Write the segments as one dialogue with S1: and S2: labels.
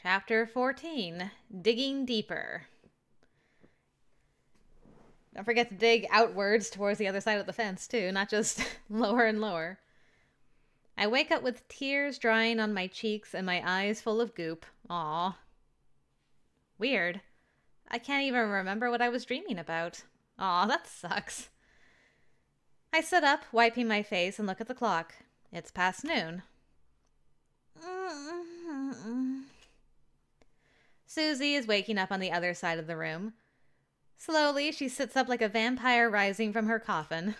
S1: Chapter 14, Digging Deeper. Don't forget to dig outwards towards the other side of the fence, too, not just lower and lower. I wake up with tears drying on my cheeks and my eyes full of goop. Aw. Weird. I can't even remember what I was dreaming about. Aw, that sucks. I sit up, wiping my face, and look at the clock. It's past noon. Susie is waking up on the other side of the room. Slowly, she sits up like a vampire rising from her coffin.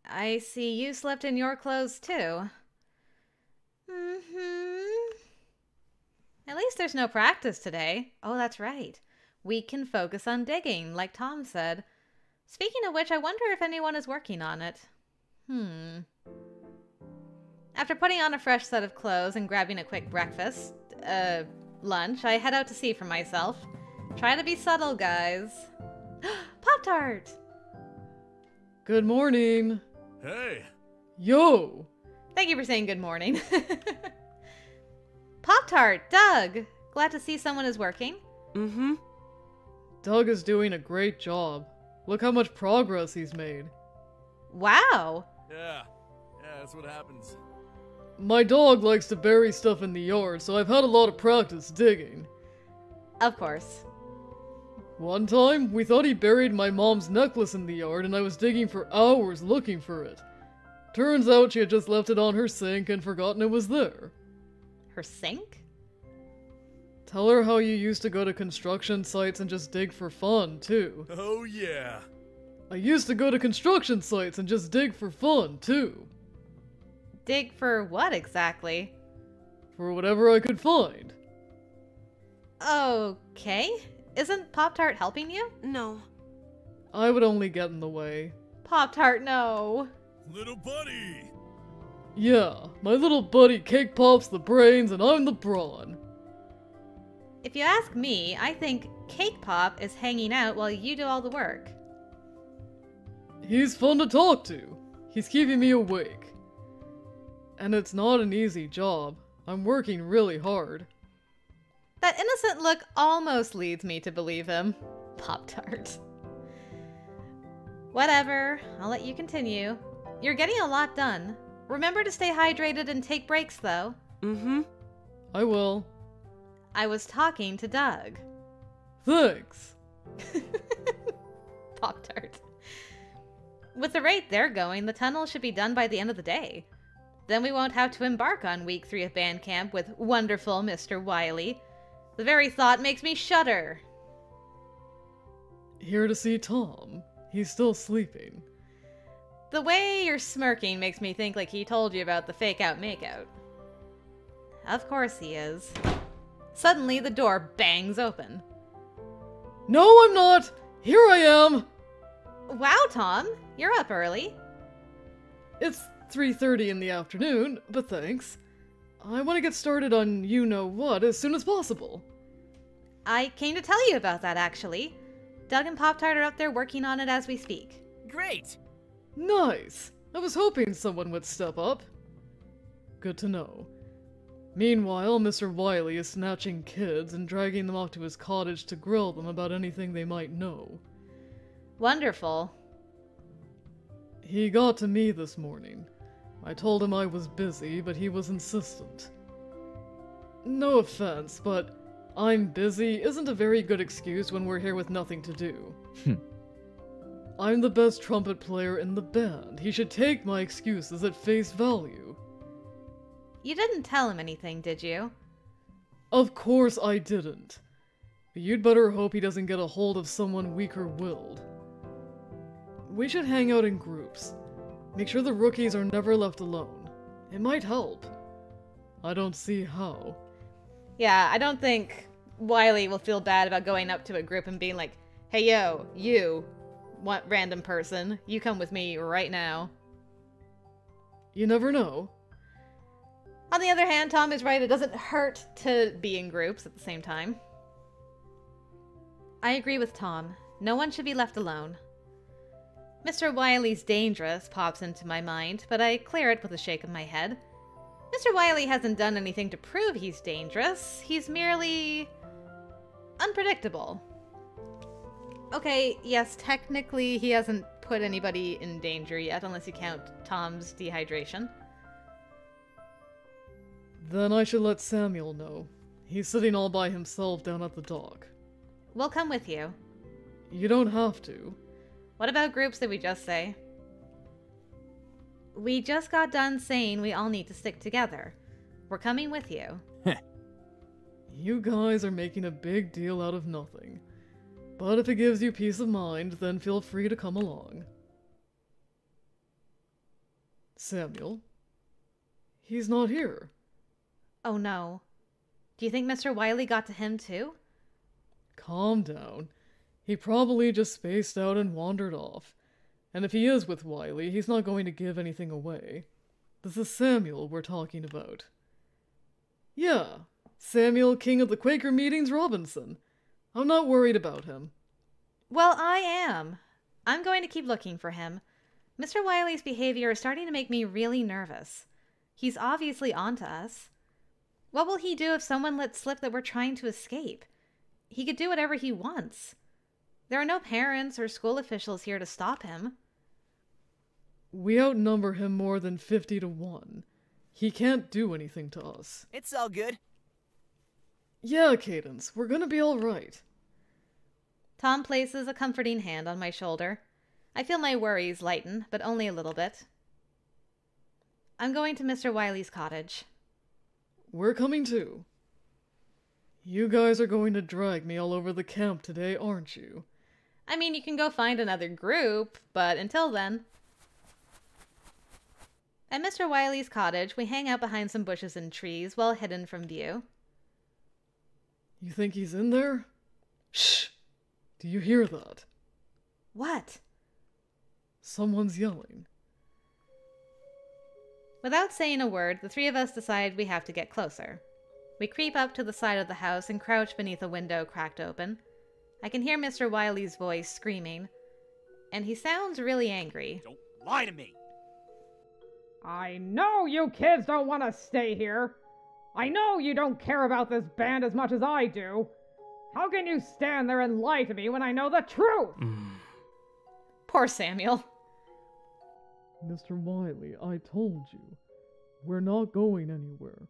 S1: I see you slept in your clothes, too. At least there's no practice today. Oh, that's right. We can focus on digging, like Tom said. Speaking of which, I wonder if anyone is working on it. After putting on a fresh set of clothes and grabbing a quick breakfast, lunch, I head out to see for myself. Try to be subtle, guys. Pop-Tart!
S2: Good morning.
S3: Hey.
S2: Yo!
S1: Thank you for saying good morning. Pop-Tart! Doug! Glad to see someone is working.
S2: Doug is doing a great job. Look how much progress he's made.
S1: Wow!
S3: Yeah, that's what happens.
S2: My dog likes to bury stuff in the yard, so I've had a lot of practice digging.
S1: Of course.
S2: One time, we thought he buried my mom's necklace in the yard, and I was digging for hours looking for it. Turns out she had just left it on her sink and forgotten it was there.
S1: Her sink?
S2: Tell her how you used to go to construction sites and just dig for fun, too.
S3: Oh yeah.
S2: I used to go to construction sites and just dig for fun, too.
S1: Dig for what exactly?
S2: For whatever I could find.
S1: Okay. Isn't Pop-Tart helping you?
S4: No.
S2: I would only get in the way.
S1: Pop-Tart, no.
S3: Little buddy.
S2: Yeah, my little buddy Cake Pop's the brains and I'm the brawn.
S1: If you ask me, I think Cake Pop is hanging out while you do all the work.
S2: He's fun to talk to. He's keeping me awake. And it's not an easy job. I'm working really hard.
S1: That innocent look almost leads me to believe him. Pop-Tart. Whatever, I'll let you continue. You're getting a lot done. Remember to stay hydrated and take breaks, though.
S2: I will.
S1: I was talking to Doug.
S2: Thanks.
S1: Pop-Tart. With the rate they're going, the tunnel should be done by the end of the day. Then we won't have to embark on week 3 of band camp with wonderful Mr. Wiley. The very thought makes me shudder.
S2: Here to see Tom. He's still sleeping.
S1: The way you're smirking makes me think like he told you about the fake-out make-out. Of course he is. Suddenly, the door bangs open.
S2: No, I'm not! Here I am!
S1: Wow, Tom, you're up early.
S2: It's 3:30 in the afternoon, but thanks. I want to get started on you-know-what as soon as possible.
S1: I came to tell you about that, actually. Doug and Pop-Tart are up there working on it as we speak.
S4: Great.
S2: Nice! I was hoping someone would step up. Good to know. Meanwhile, Mr. Wiley is snatching kids and dragging them off to his cottage to grill them about anything they might know.
S1: Wonderful.
S2: He got to me this morning. I told him I was busy, but he was insistent. No offense, but I'm busy isn't a very good excuse when we're here with nothing to do. I'm the best trumpet player in the band. He should take my excuses at face value.
S1: You didn't tell him anything, did you?
S2: Of course I didn't. But you'd better hope he doesn't get a hold of someone weaker-willed. We should hang out in groups. Make sure the rookies are never left alone. It might help. I don't see how.
S1: Yeah, I don't think Wiley will feel bad about going up to a group and being like, hey yo, you, what random person, you come with me right now.
S2: You never know.
S1: On the other hand, Tom is right, it doesn't hurt to be in groups at the same time. I agree with Tom. No one should be left alone. Mr. Wiley's dangerous pops into my mind, but I clear it with a shake of my head. Mr. Wiley hasn't done anything to prove he's dangerous. He's merely unpredictable. Okay, yes, technically he hasn't put anybody in danger yet, unless you count Tom's dehydration.
S2: Then I should let Samuel know. He's sitting all by himself down at the dock.
S1: We'll come with you.
S2: You don't have to.
S1: What about groups that we just say? We just got done saying we all need to stick together. We're coming with you.
S2: You guys are making a big deal out of nothing. But if it gives you peace of mind, then feel free to come along. Samuel? He's not here.
S1: Oh no. Do you think Mr. Wiley got to him too?
S2: Calm down. He probably just spaced out and wandered off. And if he is with Wiley, he's not going to give anything away. This is Samuel we're talking about. Yeah, Samuel, King of the Quaker Meetings Robinson. I'm not worried about him.
S1: Well, I am. I'm going to keep looking for him. Mr. Wiley's behavior is starting to make me really nervous. He's obviously onto us. What will he do if someone lets slip that we're trying to escape? He could do whatever he wants. There are no parents or school officials here to stop him.
S2: We outnumber him more than 50 to 1. He can't do anything to us.
S4: It's all good.
S2: Yeah, Cadence, we're gonna be alright.
S1: Tom places a comforting hand on my shoulder. I feel my worries lighten, but only a little bit. I'm going to Mr. Wiley's cottage.
S2: We're coming too. You guys are going to drag me all over the camp today, aren't you?
S1: I mean, you can go find another group, but until then... At Mr. Wiley's cottage, we hang out behind some bushes and trees, well hidden from view.
S2: You think he's in there? Shh! Do you hear that?
S1: What?
S2: Someone's yelling.
S1: Without saying a word, the three of us decide we have to get closer. We creep up to the side of the house and crouch beneath a window cracked open. I can hear Mr. Wiley's voice screaming, and he sounds really angry.
S4: Don't lie to me.
S5: I know you kids don't want to stay here. I know you don't care about this band as much as I do. How can you stand there and lie to me when I know the truth?
S1: Poor Samuel.
S2: Mr. Wiley, I told you. We're not going anywhere.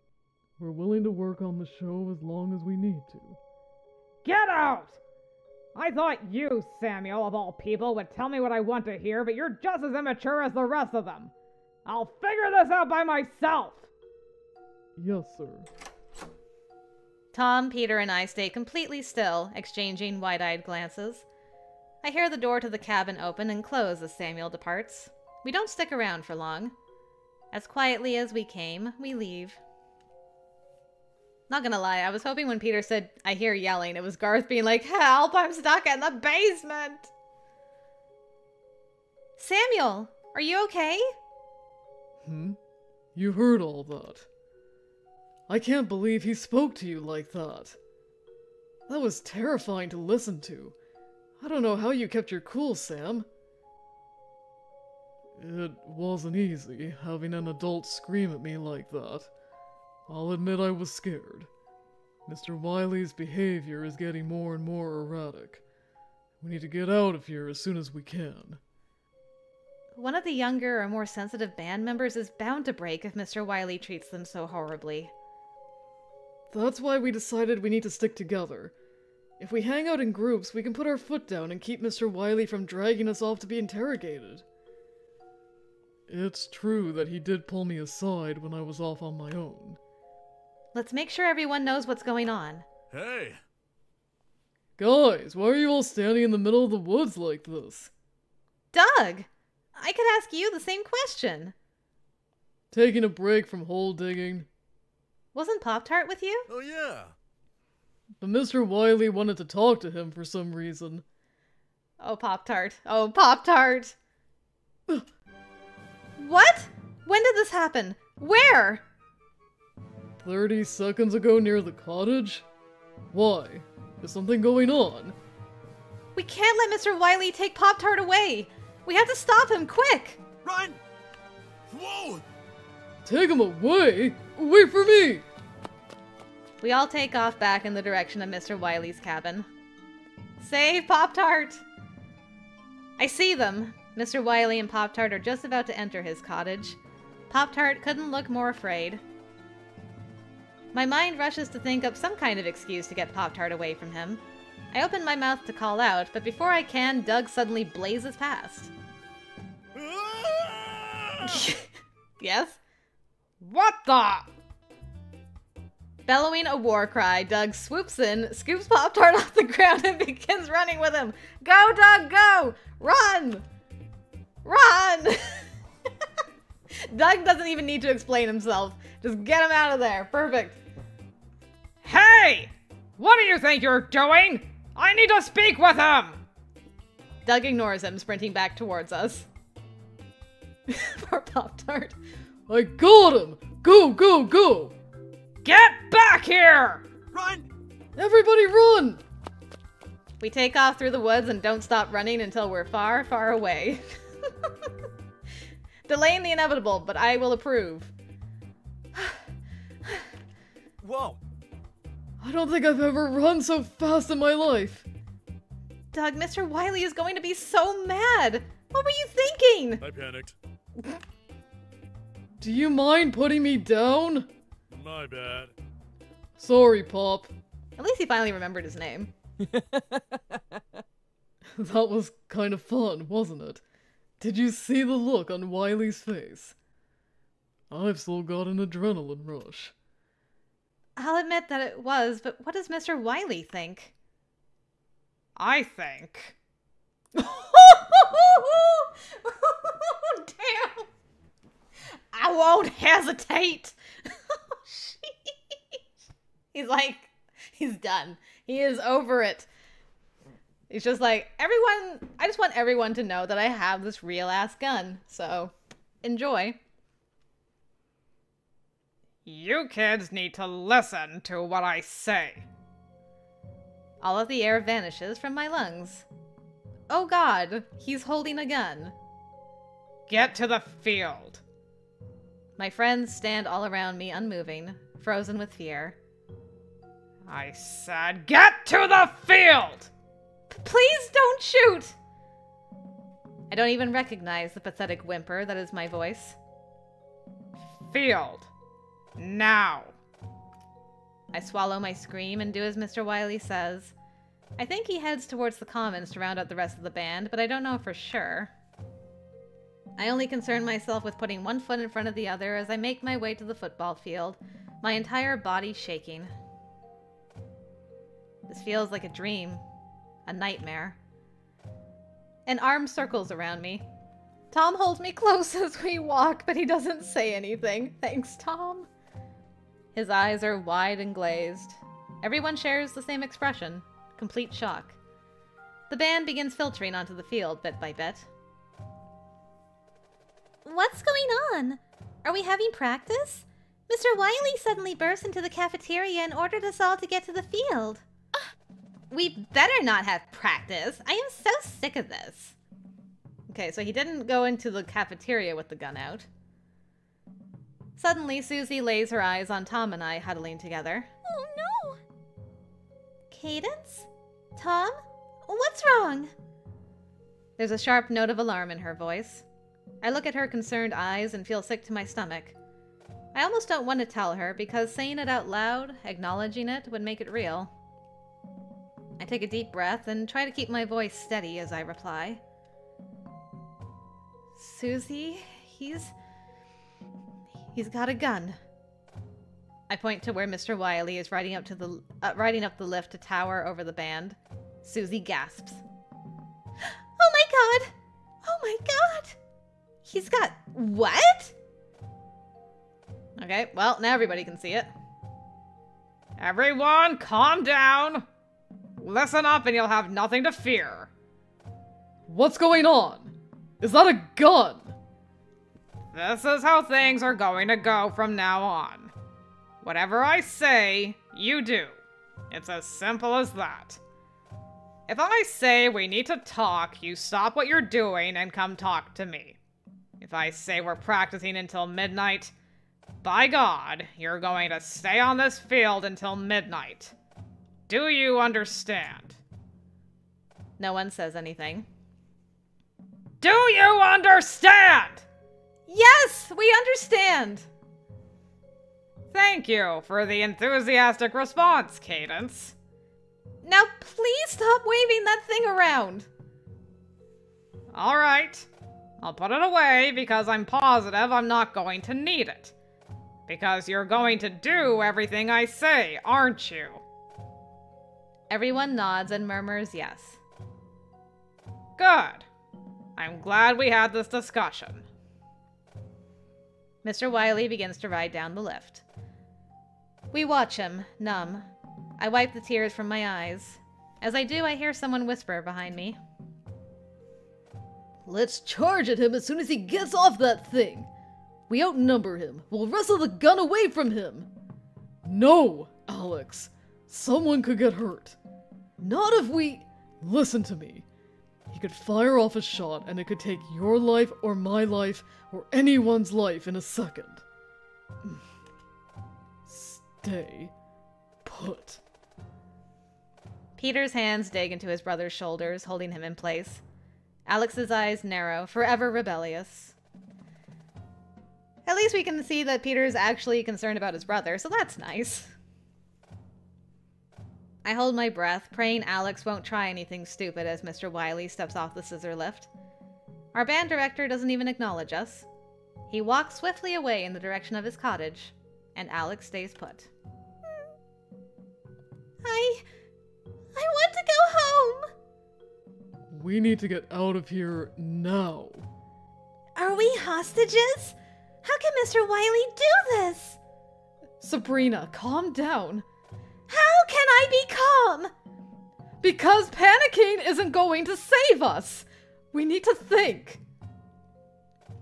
S2: We're willing to work on the show as long as we need to.
S5: Get out! I thought you, Samuel, of all people, would tell me what I want to hear, but you're just as immature as the rest of them. I'll figure this out by myself!
S2: Yes, sir.
S1: Tom, Peter, and I stay completely still, exchanging wide-eyed glances. I hear the door to the cabin open and close as Samuel departs. We don't stick around for long. As quietly as we came, we leave. Not gonna lie, I was hoping when Peter said, I hear yelling, it was Garth being like, help, I'm stuck in the basement! Samuel, are you okay?
S2: You heard all that. I can't believe he spoke to you like that. That was terrifying to listen to. I don't know how you kept your cool, Sam. It wasn't easy, having an adult scream at me like that. I'll admit I was scared. Mr. Wiley's behavior is getting more and more erratic. We need to get out of here as soon as we can.
S1: One of the younger or more sensitive band members is bound to break if Mr. Wiley treats them so horribly.
S2: That's why we decided we need to stick together. If we hang out in groups, we can put our foot down and keep Mr. Wiley from dragging us off to be interrogated. It's true that he did pull me aside when I was off on my own.
S1: Let's make sure everyone knows what's going on.
S3: Hey!
S2: Guys, why are you all standing in the middle of the woods like this?
S1: Doug! I could ask you the same question.
S2: Taking a break from hole digging.
S1: Wasn't Pop-Tart with you?
S3: Oh yeah!
S2: But Mr. Wiley wanted to talk to him for some reason.
S1: Oh, Pop-Tart. Oh, Pop-Tart! What? When did this happen? Where?
S2: 30 seconds ago near the cottage? Why? Is something going on?
S1: We can't let Mr. Wiley take Pop-Tart away! We have to stop him, quick!
S4: Run!
S3: Whoa!
S2: Take him away? wait for me!
S1: We all take off back in the direction of Mr. Wiley's cabin. Save Pop-Tart! I see them. Mr. Wiley and Pop-Tart are just about to enter his cottage. Pop-Tart couldn't look more afraid. My mind rushes to think up some kind of excuse to get Pop-Tart away from him. I open my mouth to call out, but before I can, Doug suddenly blazes past. Yes?
S5: What the?
S1: Bellowing a war cry, Doug swoops in, scoops Pop-Tart off the ground, and begins running with him. Go, Doug, go! Run! Run! Doug doesn't even need to explain himself. Just get him out of there. Perfect.
S5: Hey! What do you think you're doing? I need to speak with him!
S1: Doug ignores him, sprinting back towards us. Poor Pop-Tart.
S2: I got him! Go, go, go!
S5: Get back here!
S3: Run!
S2: Everybody run!
S1: We take off through the woods and don't stop running until we're far, far away. Delaying the inevitable, but I will approve.
S3: Whoa!
S2: I don't think I've ever run so fast in my life.
S1: Doug, Mr. Wiley is going to be so mad. What were you thinking?
S3: I panicked.
S2: Do you mind putting me down?
S3: My bad.
S2: Sorry, Pop.
S1: At least he finally remembered his name.
S2: That was kind of fun, wasn't it? Did you see the look on Wiley's face? I've still got an adrenaline rush.
S1: I'll admit that it was, but what does Mr. Wiley think?
S5: I think.
S1: Damn! I won't hesitate! He's like, he's done. He is over it. He's just like, everyone, I just want everyone to know that I have this real-ass gun. So, enjoy.
S5: You kids need to listen to what I say.
S1: All of the air vanishes from my lungs. Oh god, he's holding a gun.
S5: Get to the field.
S1: My friends stand all around me unmoving, frozen with fear.
S5: I said, get to the field!
S1: Please don't shoot! I don't even recognize the pathetic whimper that is my voice.
S5: Field. Now.
S1: I swallow my scream and do as Mr. Wiley says. I think he heads towards the commons to round up the rest of the band, but I don't know for sure. I only concern myself with putting one foot in front of the other as I make my way to the football field, my entire body shaking. This feels like a dream. A nightmare. An arm circles around me. Tom holds me close as we walk, but he doesn't say anything. Thanks, Tom. His eyes are wide and glazed. Everyone shares the same expression. Complete shock. The band begins filtering onto the field bit by bit. What's going on? Are we having practice? Mr. Wiley suddenly burst into the cafeteria and ordered us all to get to the field. We better not have practice. I am so sick of this. Okay, so he didn't go into the cafeteria with the gun out. Suddenly, Susie lays her eyes on Tom and I huddling together. Oh no! Cadence? Tom? What's wrong? There's a sharp note of alarm in her voice. I look at her concerned eyes and feel sick to my stomach. I almost don't want to tell her because saying it out loud, acknowledging it, would make it real. I take a deep breath and try to keep my voice steady as I reply. Susie, he's got a gun. I point to where Mr. Wiley is riding up the lift to tower over the band. Susie gasps. Oh my god! Oh my god! He's got what? Okay, well, now everybody can see it.
S5: Everyone, calm down. Listen up and you'll have nothing to fear.
S2: What's going on? Is that a gun?
S5: This is how things are going to go from now on. Whatever I say, you do. It's as simple as that. If I say we need to talk, you stop what you're doing and come talk to me. If I say we're practicing until midnight, by God, you're going to stay on this field until midnight. Do you understand?
S1: No one says anything.
S5: Do you understand?
S1: Yes, we understand!
S5: Thank you for the enthusiastic response, Cadence.
S1: Now please stop waving that thing around!
S5: All right. I'll put it away because I'm positive I'm not going to need it. Because you're going to do everything I say, aren't you?
S1: Everyone nods and murmurs yes.
S5: Good. I'm glad we had this discussion.
S1: Mr. Wiley begins to ride down the lift. We watch him, numb. I wipe the tears from my eyes. As I do, I hear someone whisper behind me.
S2: Let's charge at him as soon as he gets off that thing. We outnumber him. We'll wrestle the gun away from him. No, Alex. Someone could get hurt. Not if we... Listen to me. He could fire off a shot and it could take your life or my life or anyone's life in a second. Stay put.
S1: Peter's hands dig into his brother's shoulders, holding him in place. Alex's eyes narrow, forever rebellious. At least we can see that Peter's actually concerned about his brother, so that's nice. I hold my breath, praying Alex won't try anything stupid as Mr. Wiley steps off the scissor lift. Our band director doesn't even acknowledge us. He walks swiftly away in the direction of his cottage, and Alex stays put. I want to go home!
S2: We need to get out of here now.
S4: Are we hostages? How can Mr. Wiley do this?
S2: Sabrina, calm down.
S4: How can I be calm?
S2: Because panicking isn't going to save us. We need to think.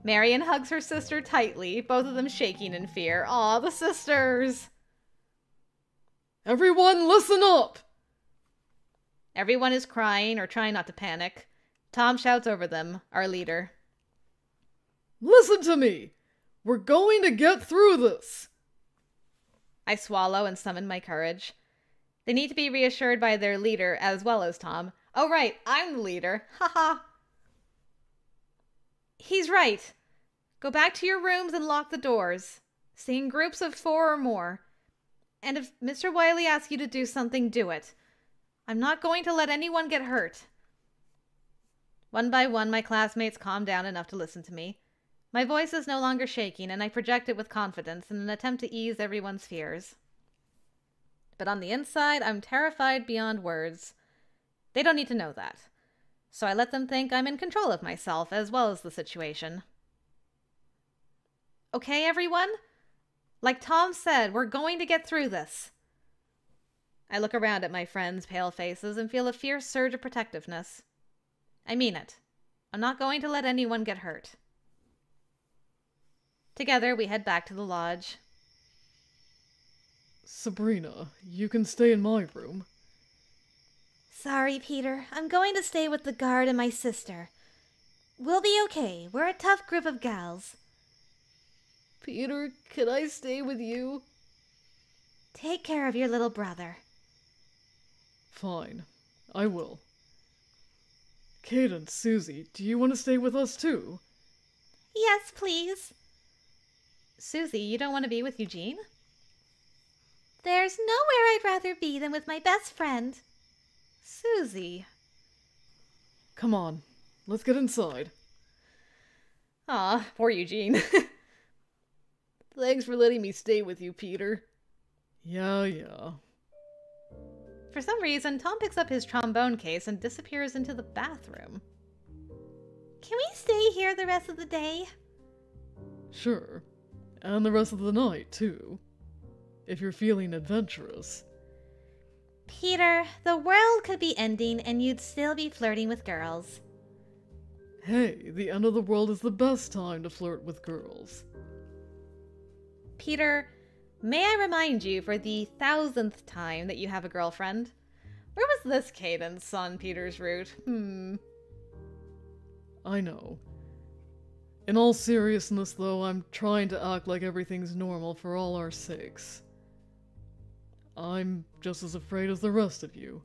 S1: Marion hugs her sister tightly, both of them shaking in fear. Aw, the sisters!
S2: Everyone listen up!
S1: Everyone is crying or trying not to panic. Tom shouts over them, our leader.
S2: Listen to me! We're going to get through this!
S1: I swallow and summon my courage. They need to be reassured by their leader as well as Tom. Oh right, I'm the leader. Haha. He's right. Go back to your rooms and lock the doors. Stay in groups of 4 or more. And if Mr. Wiley asks you to do something, do it. I'm not going to let anyone get hurt. One by one, my classmates calm down enough to listen to me. My voice is no longer shaking, and I project it with confidence in an attempt to ease everyone's fears. But on the inside, I'm terrified beyond words. They don't need to know that. So I let them think I'm in control of myself as well as the situation. Okay, everyone? Like Tom said, we're going to get through this. I look around at my friends' pale faces and feel a fierce surge of protectiveness. I mean it. I'm not going to let anyone get hurt. Together, we head back to the lodge.
S2: Sabrina, you can stay in my room.
S4: Sorry, Peter. I'm going to stay with the guard and my sister. We'll be okay. We're a tough group of gals.
S2: Peter, can I stay with you?
S4: Take care of your little brother.
S2: Fine. I will. Cadence, Susie, do you want to stay with us too?
S4: Yes, please.
S1: Susie, you don't want to be with Eugene?
S4: There's nowhere I'd rather be than with my best friend.
S1: Susie.
S2: Come on, let's get inside.
S1: Aw, poor Eugene.
S2: Thanks for letting me stay with you, Peter. Yeah.
S1: For some reason, Tom picks up his trombone case and disappears into the bathroom.
S4: Can we stay here the rest of the day?
S2: Sure. And the rest of the night, too. If you're feeling adventurous.
S4: Peter, the world could be ending and you'd still be flirting with girls.
S2: Hey, the end of the world is the best time to flirt with girls.
S1: Peter, may I remind you for the 1000th time that you have a girlfriend? Where was this cadence on Peter's route?
S2: I know. In all seriousness, though, I'm trying to act like everything's normal for all our sakes. I'm just as afraid as the rest of you,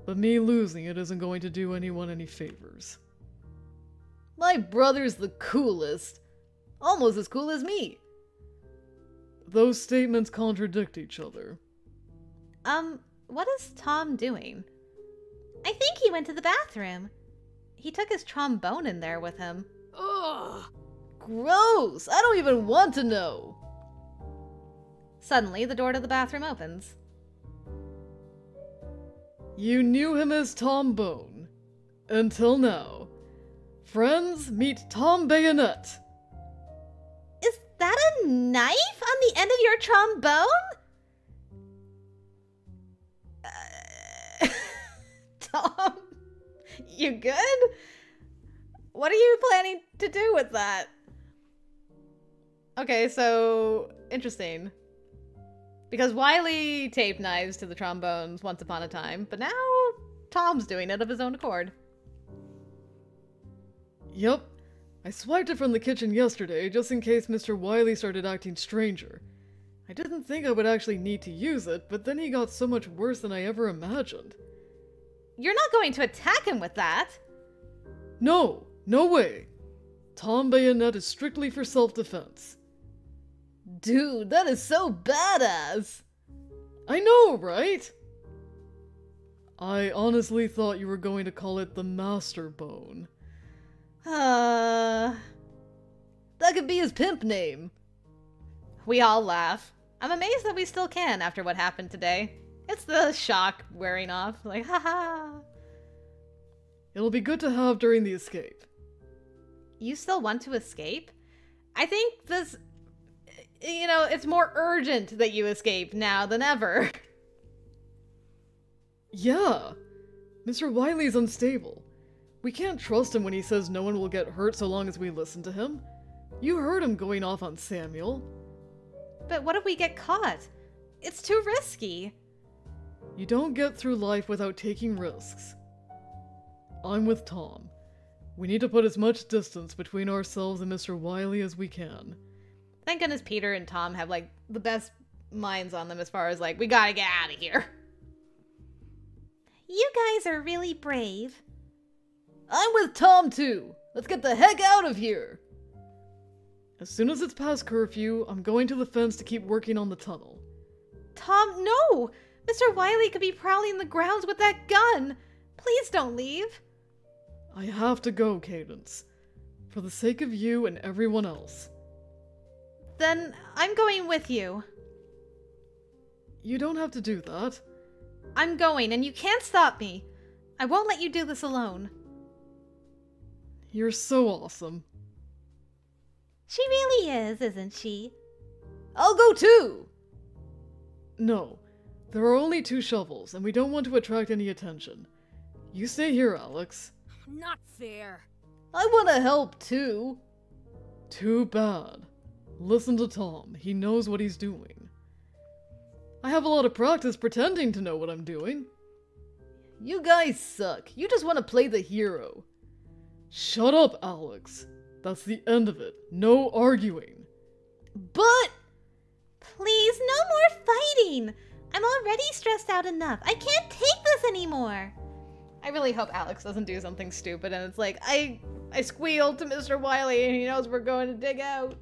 S2: but me losing it isn't going to do anyone any favors.
S1: My brother's the coolest. Almost as cool as me.
S2: Those statements contradict each other.
S1: What is Tom doing?
S4: I think he went to the bathroom.
S1: He took his trombone in there with him.
S2: Ugh!
S1: Gross! I don't even want to know! Suddenly, the door to the bathroom opens.
S2: You knew him as Tom Bone. Until now. Friends, meet Tom Bayonet.
S4: Is that a knife on the end of your trombone?
S1: Tom, you good? What are you planning to do with that? Okay, so interesting. Because Wiley taped knives to the trombones once upon a time, but now Tom's doing it of his own accord.
S2: Yep. I swiped it from the kitchen yesterday just in case Mr. Wiley started acting stranger. I didn't think I would actually need to use it, but then he got so much worse than I ever imagined.
S1: You're not going to attack him with that!
S2: No! No way! Tom Bayonet is strictly for self-defense.
S1: Dude, that is so badass!
S2: I know, right? I honestly thought you were going to call it the Master Bone.
S1: That could be his pimp name. We all laugh. I'm amazed that we still can after what happened today. It's the shock wearing off. Like, haha.
S2: It'll be good to have during the escape.
S1: You still want to escape? I think this... You know, it's more urgent that you escape now than ever.
S2: Yeah. Mr. Wiley's unstable. We can't trust him when he says no one will get hurt so long as we listen to him. You heard him going off on Samuel.
S1: But what if we get caught? It's too risky.
S2: You don't get through life without taking risks. I'm with Tom. We need to put as much distance between ourselves and Mr. Wiley as we can.
S1: Thank goodness Peter and Tom have, like, the best minds on them as far as, like, we gotta get out of here.
S4: You guys are really brave.
S1: I'm with Tom, too. Let's get the heck out of here.
S2: As soon as it's past curfew, I'm going to the fence to keep working on the tunnel.
S1: Tom, no! Mr. Wiley could be prowling the grounds with that gun. Please don't leave.
S2: I have to go, Cadence. For the sake of you and everyone else.
S1: Then I'm going with you.
S2: You don't have to do that.
S1: I'm going, and you can't stop me. I won't let you do this alone.
S2: You're so awesome.
S4: She really is, isn't she?
S1: I'll go too!
S2: No, there are only 2 shovels, and we don't want to attract any attention. You stay here, Alex.
S6: Not fair.
S1: I want to help too.
S2: Too bad. Listen to Tom. He knows what he's doing. I have a lot of practice pretending to know what I'm doing.
S1: You guys suck. You just want to play the hero.
S2: Shut up, Alex. That's the end of it. No arguing.
S1: But...
S4: Please, no more fighting. I'm already stressed out enough. I can't take this anymore.
S1: I really hope Alex doesn't do something stupid and it's like, I squealed to Mr. Wiley and he knows we're going to dig out.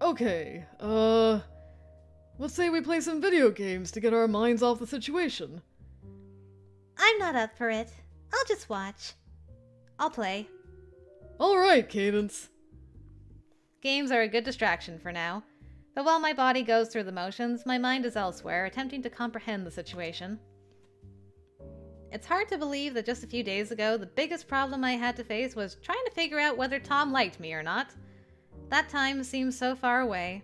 S2: Okay, let's say we play some video games to get our minds off the situation.
S4: I'm not up for it. I'll just watch. I'll play.
S2: Alright, Cadence.
S1: Games are a good distraction for now. But while my body goes through the motions, my mind is elsewhere, attempting to comprehend the situation. It's hard to believe that just a few days ago, the biggest problem I had to face was trying to figure out whether Tom liked me or not. That time seems so far away.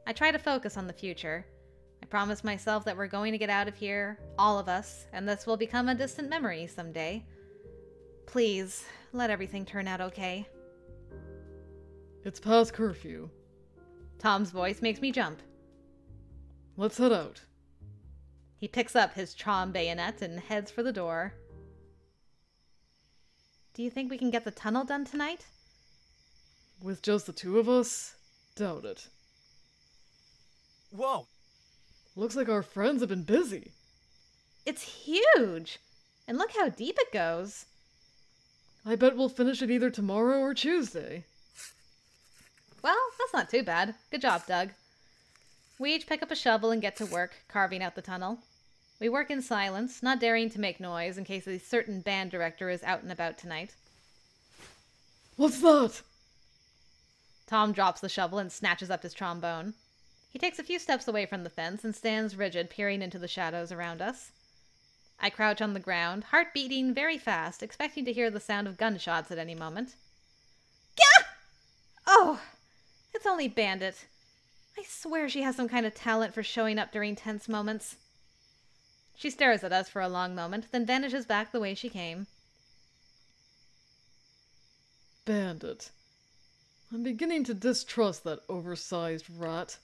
S1: I try to focus on the future. I promise myself that we're going to get out of here, all of us, and this will become a distant memory someday. Please, let everything turn out okay.
S2: It's past curfew.
S1: Tom's voice makes me jump.
S2: Let's head out.
S1: He picks up his trom bayonet and heads for the door. Do you think we can get the tunnel done tonight?
S2: With just the two of us? Doubt it.
S3: Whoa!
S2: Looks like our friends have been busy.
S1: It's huge! And look how deep it goes.
S2: I bet we'll finish it either tomorrow or Tuesday.
S1: Well, that's not too bad. Good job, Doug. We each pick up a shovel and get to work, carving out the tunnel. We work in silence, not daring to make noise in case a certain band director is out and about tonight.
S2: What's that?
S1: Tom drops the shovel and snatches up his trombone. He takes a few steps away from the fence and stands rigid, peering into the shadows around us. I crouch on the ground, heart beating very fast, expecting to hear the sound of gunshots at any moment. Gah! Oh, it's only Bandit. I swear she has some kind of talent for showing up during tense moments. She stares at us for a long moment, then vanishes back the way she came.
S2: Bandit. I'm beginning to distrust that oversized rat.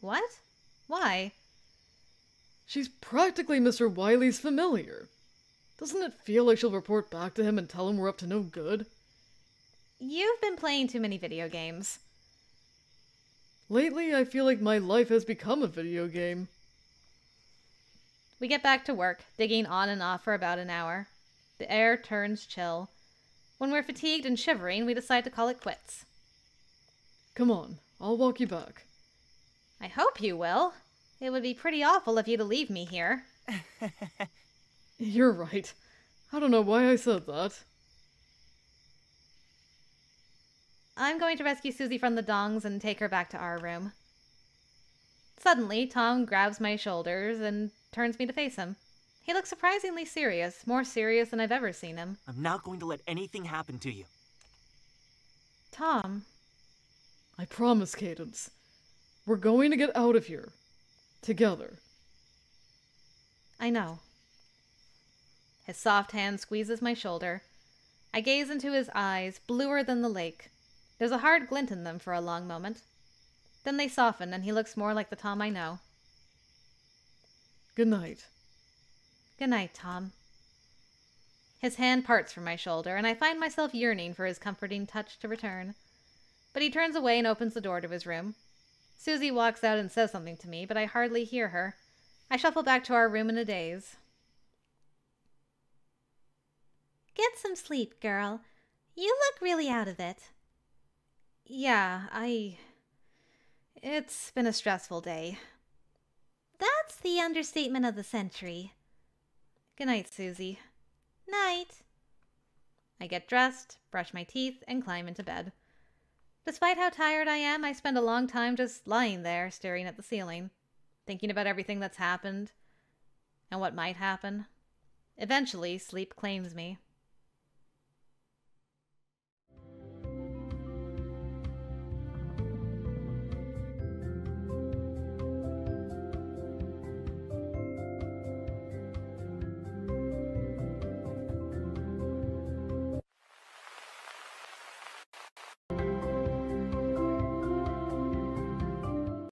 S1: What? Why?
S2: She's practically Mr. Wiley's familiar. Doesn't it feel like she'll report back to him and tell him we're up to no good?
S1: You've been playing too many video games.
S2: Lately, I feel like my life has become a video game.
S1: We get back to work, digging on and off for about an hour. The air turns chill. When we're fatigued and shivering, we decide to call it quits.
S2: Come on, I'll walk you back.
S1: I hope you will. It would be pretty awful of you to leave me here.
S2: You're right. I don't know why I said that.
S1: I'm going to rescue Susie from the dongs and take her back to our room. Suddenly, Tom grabs my shoulders and turns me to face him. He looks surprisingly serious, more serious than I've ever seen him.
S6: I'm not going to let anything happen to you.
S1: Tom.
S2: I promise, Cadence. We're going to get out of here. Together.
S1: I know. His soft hand squeezes my shoulder. I gaze into his eyes, bluer than the lake. There's a hard glint in them for a long moment. Then they soften, and he looks more like the Tom I know.
S2: Good night.
S1: Good night, Tom. His hand parts from my shoulder, and I find myself yearning for his comforting touch to return. But he turns away and opens the door to his room. Susie walks out and says something to me, but I hardly hear her. I shuffle back to our room in a daze.
S4: Get some sleep, girl. You look really out of it.
S1: Yeah, It's been a stressful day.
S4: That's the understatement of the century.
S1: Good night, Susie.
S4: Night.
S1: I get dressed, brush my teeth, and climb into bed. Despite how tired I am, I spend a long time just lying there, staring at the ceiling, thinking about everything that's happened and what might happen. Eventually, sleep claims me.